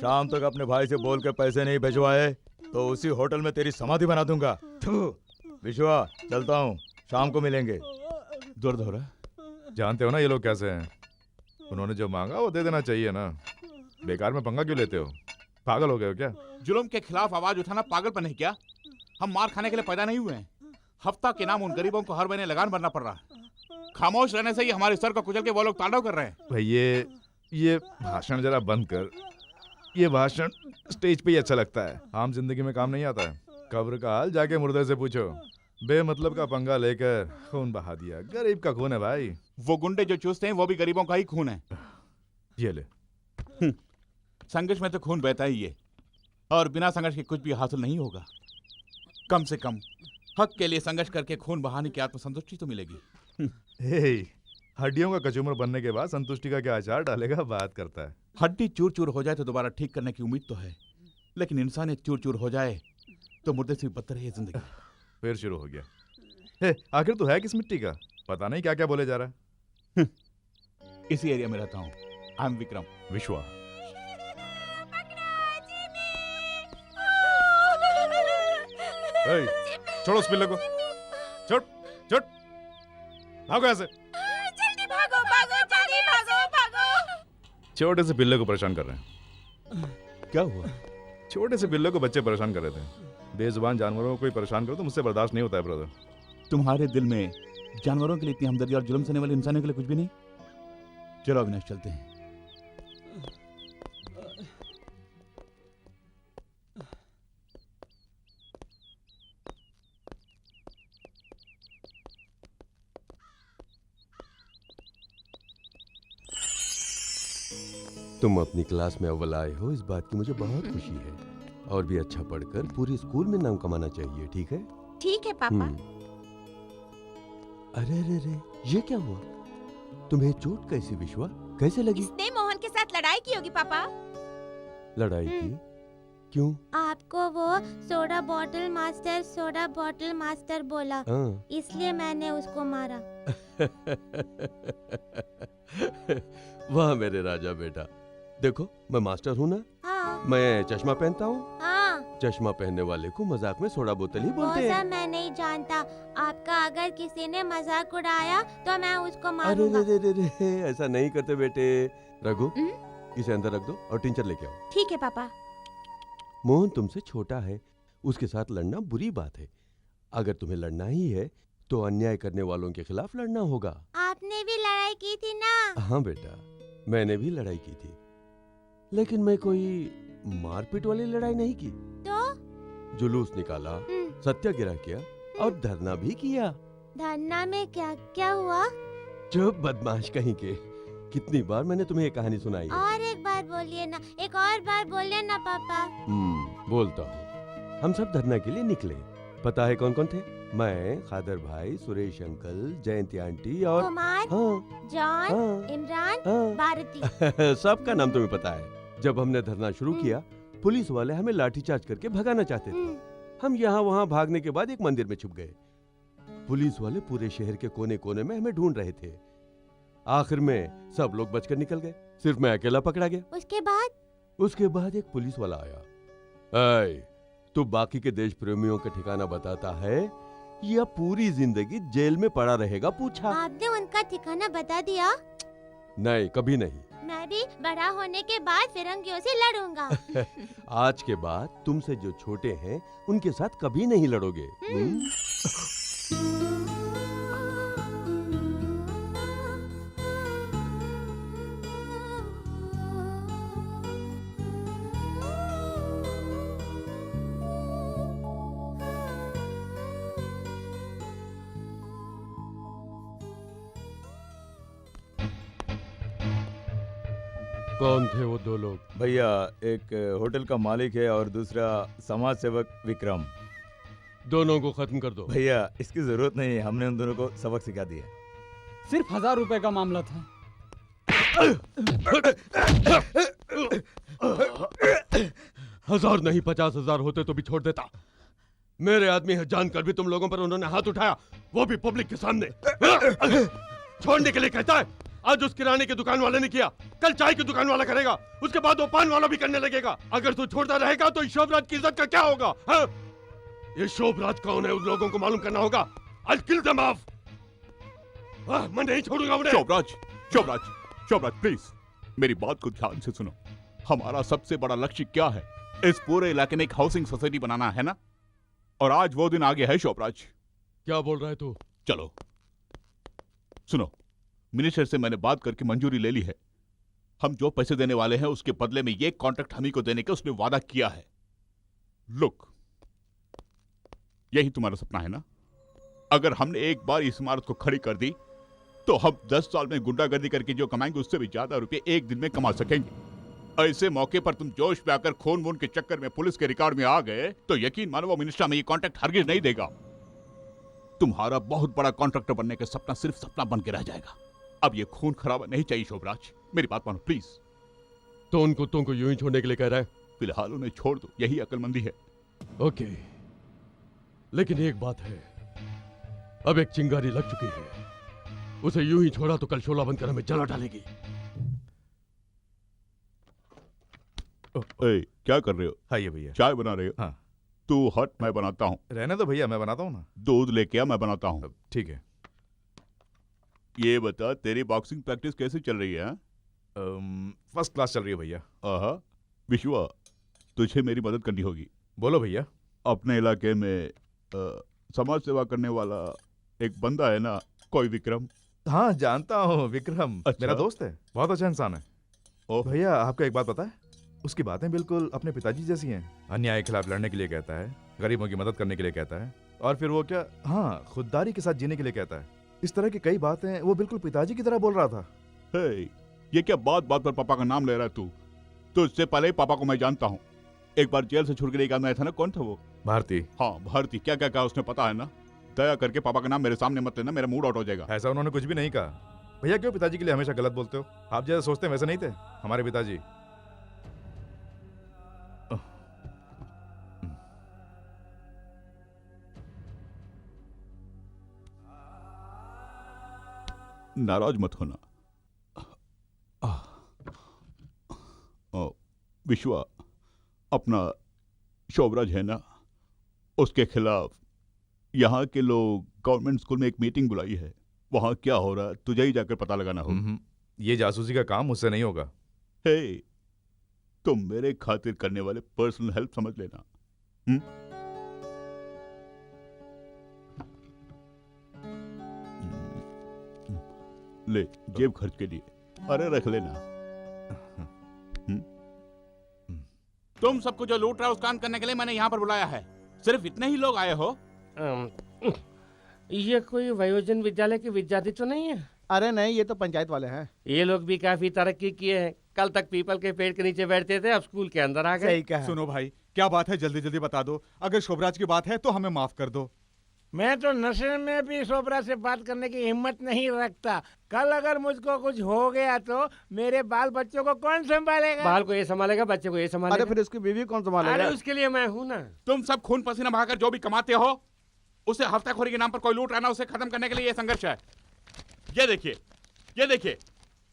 शाम तक अपने भाई से बोल के पैसे नहीं भिजवाए तो उसी होटल में तेरी समाधि बना दूंगा। विश्वा, चलता हूँ, शाम को मिलेंगे। दर्द हो रहा है? जानते हो ना ये लोग कैसे हैं। उन्होंने जो मांगा वो दे देना चाहिए ना। बेकार में पंगा क्यों लेते हो? पागल हो गए हो क्या? जुल्म के खिलाफ आवाज उठाना पागलपन है क्या? हम मार खाने के लिए पैदा नहीं हुए हैं। हफ्ता के नाम उन गरीबों को हर महीने लगान भरना पड़ रहा है। खामोश रहने से ही हमारे सर को कुचल के वो लोग तांडव कर रहे हैं। भाई ये भाषण जरा बंद कर। ये भाषण स्टेज पे ही अच्छा लगता है, आम जिंदगी में काम नहीं आता है। कब्र का हाल जाके मुर्दे से पूछो। बेमतलब का पंगा लेकर खून बहा दिया। गरीब का खून है भाई। वो गुंडे जो चूसते हैं वो भी गरीबों का ही खून है। ये ले। संघर्ष में तो खून बहता ही है, और बिना संघर्ष के कुछ भी हासिल नहीं होगा। कम से कम हक के लिए संघर्ष करके खून बहाने की आत्मसंतुष्टि तो मिलेगी। हड्डियों का कचूमर बनने के बाद संतुष्टि का क्या अचार डालेगा बात करता है। हड्डी चूर चूर हो जाए तो दोबारा ठीक करने की उम्मीद तो है, लेकिन इंसानियत चूर चूर हो जाए तो मुर्दे से भी बदतर है ये जिंदगी। फिर शुरू हो गया। आखिर तो है किस मिट्टी का? पता नहीं क्या क्या बोले जा रहा है। इसी एरिया में रहता हूँ। I am Vikram. विश्वा। छोड़ो उस पिल्ले को। छोड़ छोड़, भागो ऐसे। जल्दी भागो भागो जल्दी भागो भागो। छोटे से पिल्ले को परेशान कर रहे हैं। क्या हुआ? छोटे से पिल्ले को बच्चे परेशान कर रहे थे। बेजुबान जानवरों को कोई परेशान करो तो मुझसे बर्दाश्त नहीं होता है ब्रदर। तुम्हारे दिल में जानवरों के लिए इतनी हमदर्दी और जुल्म सहने वाले इंसानों के लिए कुछ भी नहीं? चलो अविनाश, चलते हैं। तुम अपनी क्लास में अव्वल आए हो, इस बात की मुझे बहुत खुशी है। और भी अच्छा पढ़कर पूरे स्कूल में नाम कमाना चाहिए, ठीक है? ठीक है पापा। अरे अरे अरे, ये क्या हुआ? तुम्हें चोट कैसी विश्वा? कैसे लगी? इसने मोहन के साथ लड़ाई की होगी पापा। लड़ाई की? क्यों? आपको वो सोडा बॉटल मास्टर बोला, इसलिए मैंने उसको मारा। वाह मेरे राजा बेटा। देखो मैं मास्टर हूँ ना। हाँ। मैं चश्मा पहनता हूँ। हाँ। चश्मा पहनने वाले को मजाक में सोडा बोतल ही बोलते हैं। मैं नहीं जानता। आपका अगर किसी ने मजाक उड़ाया तो मैं उसको अरे मारूंगा। रे रे रे रे, ऐसा नहीं करते बेटे। रघु, इसे अंदर रख दो और टीचर लेके आओ। ठीक है पापा। मोहन तुमसे छोटा है, उसके साथ लड़ना बुरी बात है। अगर तुम्हें लड़ना ही है तो अन्याय करने वालों के खिलाफ लड़ना होगा। आपने भी लड़ाई की थी ना? हाँ बेटा, मैंने भी लड़ाई की थी, लेकिन मैं कोई मारपीट वाली लड़ाई नहीं की। तो? जुलूस निकाला, सत्याग्रह किया और धरना भी किया। धरना में क्या क्या हुआ? चुप बदमाश कहीं के। कितनी बार मैंने तुम्हें ये कहानी सुनाई है। और एक बार बोलिए ना, एक और बार बोलिए ना पापा। बोलता हूँ। हम सब धरना के लिए निकले। पता है कौन कौन थे? मैं, खादर भाई, सुरेश अंकल, जयंती आंटी और कुमार, जॉन, इमरान, भारती। सबका नाम तुम्हें पता है। जब हमने धरना शुरू किया, पुलिस वाले हमें लाठीचार्ज करके भगाना चाहते थे। हम यहाँ वहाँ भागने के बाद एक मंदिर में छुप गए। पुलिस वाले पूरे शहर के कोने कोने में हमें ढूंढ रहे थे। आखिर में सब लोग बचकर निकल गए, सिर्फ मैं अकेला पकड़ा गया। उसके बाद एक पुलिस वाला आया। तू बाकी के देश प्रेमियों का ठिकाना बताता है या पूरी जिंदगी जेल में पड़ा रहेगा? पूछा। आपने उनका ठिकाना बता दिया? नहीं, कभी नहीं। मैं भी बड़ा होने के बाद फिरंगियों से लड़ूंगा। आज के बाद तुमसे जो छोटे हैं उनके साथ कभी नहीं लड़ोगे। कौन थे वो दो लोग? भैया, एक होटल का मालिक है और दूसरा समाज सेवक विक्रम। दोनों को खत्म कर दो। भैया, इसकी जरूरत नहीं है, हमने उन दोनों को सबक सिखा दिया। सिर्फ 1000 रुपए का मामला था। 1000 नहीं, 50,000 होते तो भी छोड़ देता। मेरे आदमी है जानकर भी तुम लोगों पर उन्होंने हाथ उठाया, वो भी पब्लिक के सामने। छोड़ने के लिए कहता है, आज उस किराने की दुकान वाले ने किया, कल चाय की दुकान वाला करेगा, उसके बाद वो पान वाला भी करने लगेगा। अगर तू छोड़ता रहेगा तो इस शोभराज की इज्जत का क्या होगा? हाँ? ये शोभराज कौन है उन लोगों को मालूम करना होगा। I'll kill them off. मैं नहीं छोड़ूंगा उन्हें। शोभराज, शोभराज, शोभराज प्लीज मेरी बात को ध्यान से सुनो। हमारा सबसे बड़ा लक्ष्य क्या है? इस पूरे इलाके में एक हाउसिंग सोसाइटी बनाना है ना? और आज वो दिन आ गया है शोभराज। क्या बोल रहा है तू? चलो सुनो, मिनिस्टर से मैंने बात करके मंजूरी ले ली है। हम जो पैसे देने वाले हैं उसके बदले में ये कॉन्ट्रैक्ट हम ही को देने का उसने वादा किया है। लुक, यही तुम्हारा सपना है ना? अगर हमने एक बार इस इमारत को खड़ी कर दी तो हम 10 साल में गुंडागर्दी करके जो कमाएंगे उससे भी ज्यादा रुपए एक दिन में कमा सकेंगे। ऐसे मौके पर तुम जोश में आकर खून वून के चक्कर में पुलिस के रिकॉर्ड में आ गए तो यकीन मानो वो मिनिस्टर में ये कॉन्ट्रैक्ट हरगिज नहीं देगा। तुम्हारा बहुत बड़ा कॉन्ट्रैक्टर बनने का सपना सिर्फ सपना बन के रह जाएगा। अब ये खून खराबा नहीं चाहिए शोभराज, मेरी बात मानो प्लीज। तो उन कुत्तों को यूं ही छोड़ने के लिए कह रहा है? फिलहाल उन्हें छोड़ दो, यही अक्लमंदी है। ओके, लेकिन एक बात है, अब एक चिंगारी लग चुकी है। उसे यूं ही छोड़ा तो कल शोला बनकर हमें जला डालेगी। क्या कर रहे हो? हाँ ये भैया। चाय बना रहे हो? हाँ। तू हट, मैं बनाता हूँ। रहने दो भैया, मैं बनाता हूँ ना। दूध लेके आ, मैं बनाता हूँ। ठीक है। ये बता, तेरी बॉक्सिंग प्रैक्टिस कैसी चल रही है? फर्स्ट क्लास चल रही है भैया। आहा, विश्वा, तुझे मेरी मदद करनी होगी। बोलो भैया। अपने इलाके में समाज सेवा करने वाला एक बंदा है ना, कोई विक्रम? हाँ जानता हूँ विक्रम। अच्छा? मेरा दोस्त है, बहुत अच्छा इंसान है। ओह। भैया आपको एक बात पता है, उसकी बातें बिल्कुल अपने पिताजी जैसी हैं। अन्याय के खिलाफ लड़ने के लिए कहता है, गरीबों की मदद करने के लिए कहता है, और फिर वो क्या, हाँ, खुददारी के साथ जीने के लिए कहता है। इस तरह की कई बातें वो बिल्कुल पिताजी की तरह बोल रहा था। हे, ये क्या बात बात पर पापा का नाम ले रहा है तू? तो इससे पहले ही पापा को मैं जानता हूँ। एक बार जेल से छुड़ के एक आदमी आया था ना, कौन था वो? भारती। हाँ भारती। क्या क्या कहा उसने पता है ना? दया करके पापा का नाम मेरे सामने मत लेना, मेरा मूड आउट हो जाएगा। ऐसा उन्होंने कुछ भी नहीं कहा। भैया क्यों पिताजी के लिए हमेशा गलत बोलते हो? आप जैसा सोचते हैं वैसे नहीं थे हमारे पिताजी। नाराज मत होना। विश्वा, अपना शोभराज है ना, उसके खिलाफ यहाँ के लोग गवर्नमेंट स्कूल में एक मीटिंग बुलाई है। वहाँ क्या हो रहा है तुझे ही जाकर पता लगाना होगा। ये जासूसी का काम मुझसे नहीं होगा। हे, तुम मेरे खातिर करने वाले पर्सनल हेल्प समझ लेना। ले, जेब खर्च के लिए। अरे रख लेना। तुम सबको जो लूट रहा है उस काम करने के लिए मैंने यहाँ पर बुलाया है। सिर्फ इतने ही लोग आए हो? ये कोई वयोजन विद्यालय के विद्यार्थी तो नहीं है? अरे नहीं, ये तो पंचायत वाले हैं। ये लोग भी काफी तरक्की किए हैं। कल तक पीपल के पेड़ के नीचे बैठते थे, अब स्कूल के अंदर आ गए। सही कहा। सुनो भाई, क्या बात है, जल्दी जल्दी बता दो। अगर शोभराज की बात है तो हमें माफ कर दो। मैं तो नशे में भी शोभराज से बात करने की हिम्मत नहीं रखता। कल अगर मुझको कुछ हो गया तो मेरे बाल बच्चों को कौन संभालेगा? बाल को ये संभालेगा, बच्चे को ये संभालेगा। अरे फिर उसकी बीवी कौन संभालेगा? अरे उसके लिए मैं हूँ ना। तुम सब खून पसीना बहाकर जो भी कमाते हो उसे हफ्ताखोरी के नाम पर कोई लूट रहा ना, उसे खत्म करने के लिए ये संघर्ष है। ये देखिए, ये देखिए,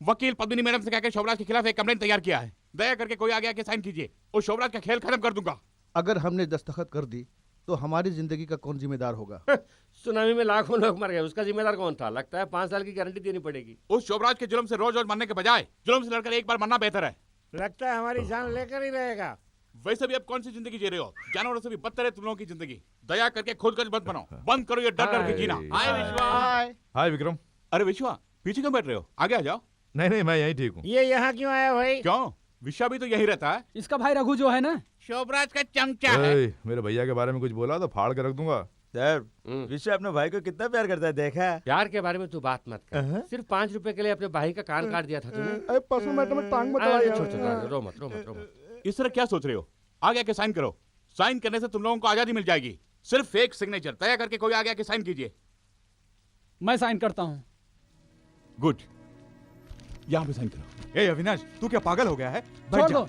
वकील पद्मिनी मैडम से कहकर शोभराज के खिलाफ एक कंप्लेंट तैयार किया है। दया करके कोई आगे आके साइन कीजिए, उस शोभराज का खेल खत्म कर दूंगा। अगर हमने दस्तखत कर दी तो हमारी जिंदगी का कौन जिम्मेदार होगा? सुनामी में लाखों लोग मर गए, उसका जिम्मेदार कौन था? लगता है 5 साल की गारंटी देनी पड़ेगी। उस शोभराज के जुल्म से रोज रोज मरने के बजाय जुल्म से लड़कर एक बार मरना बेहतर है। लगता है हमारी जान लेकर ही रहेगा। वैसे भी अब कौन सी जिंदगी जी रहे हो? जानवरों से भी बदतर है तुम लोगों की जिंदगी। दया करके खुद कर मत बनो, बंद करो ये डर डर के जीना। हाय विश्वा। हाय विक्रम। अरे विश्वा, पीछे क्यों बैठ रहे हो? आगे आ जाओ। नहीं मैं यही ठीक हूँ। ये यहाँ क्यों आया भाई? क्यों? विश्वा भी तो यही रहता है। इसका भाई रघु जो है ना, शोभराज का चमचा है। मेरे भैया के बारे में कुछ बोला तो फाड़ के रख दूंगा। सर, विश्व अपने भाई को कितना प्यार करता है, देखा है? प्यार के बारे में तू बात मत कर। सिर्फ 5 रुपए के लिए अपने भाई का कान काट दिया था तूने। अरे परसों मैटर में टांग रो मत। इस तरह क्या सोच रहे हो? आगे आके साइन करो। साइन करने से तुम लोगों को आजादी मिल जाएगी। सिर्फ एक सिग्नेचर तय करके कोई आगे आके साइन कीजिए। मैं साइन करता हूँ। गुड, यहाँ पे साइन करो। ए अविनाश, तू क्या पागल हो गया है? छोड़ दो,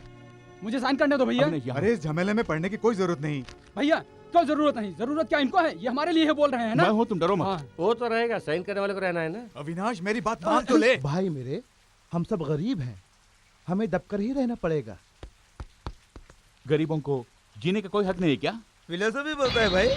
मुझे साइन करने दो भैया। अरे इस झमेले में पड़ने की कोई जरूरत नहीं। भैया कोई जरूरत नहीं। जरूरत क्या इनको है? ये हमारे लिए बोल रहे हैं ना। मैं हूँ, तुम डरो मत। हाँ। वो तो रहेगा, साइन करने वाले को रहना है ना। अविनाश मेरी बात मान तो ले। भाई मेरे, हम सब गरीब हैं, हमें दबकर ही रहना पड़ेगा। गरीबों को जीने का कोई हक नहीं है क्या? फिलोसफी बोलता है भाई।